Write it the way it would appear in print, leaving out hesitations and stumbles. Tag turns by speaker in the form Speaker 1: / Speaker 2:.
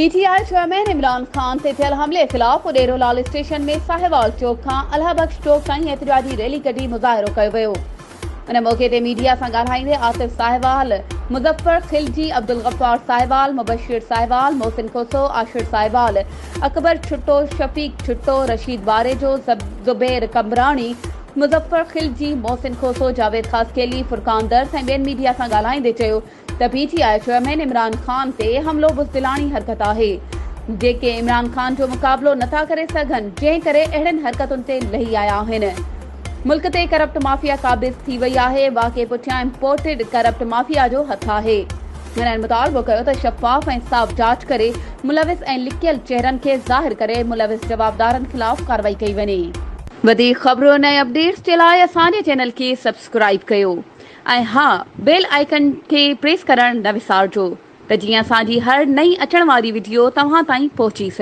Speaker 1: PTI chairman Imran Khan ते थियल हमले खिलाफ उडेरो लाल स्टेशन में साहिवाल चौक खां अल्लाह बख्श चौक ताईं एतिराजी रैली कढी मुज़ाहिरो कयो वियो। उन मौके ते मीडिया सां ॻाल्हाईंदे आसिफ साहिवाल, मुज़फ़र खिलजी, अब्दुल गफ्फार साहिवाल, मुबशिर साहिवाल, मोहसिन खोसो, आशिर साहिवाल, अकबर छुट्टो, शफीक छुट्टो, रशीद बारेजो, ज़ुबैर कमराणी, मुज़फ़र खिलजी, मोहसिन खोसो, जावेद खासकेली, फुरकान दर्स ऐं ॿियनि मीडिया सां ॻाल्हाईंदे चयो त पीटीआई चेयरमैन इमरान खान ते हमलो बुज़दिलाणी हरकत आहे, जेके इमरान खान जो मुक़ाबिलो नथा करे सघनि, जंहिं करे अहिड़नि हरकतुनि ते लही आया आहिनि। मुल्क ते करप्ट माफ़िया क़ाबिज़ थी वई आहे, वाक़ई पुठियां इम्पोर्टेड करप्ट माफ़िया जो हथ आहे। हुननि मुतालबो कयो त शफ़ाफ़ ऐं साफ़ जांच करे मुलविस ऐं लिकियल चेहरनि खे ज़ाहिर करे मुलविस जवाबदारनि ख़िलाफ़ कार्रवाई कई वञे। वधीक ख़बरुनि ऐं अपडेट्स जे लाइ असांजे चैनल खे सब्सक्राइब कयो ऐं हा, बेल आइकन खे प्रेस करणु न विसारिजो त जीअं असांजी हर नई अचण वारी वीडियो तव्हां ताईं पहुची सघे।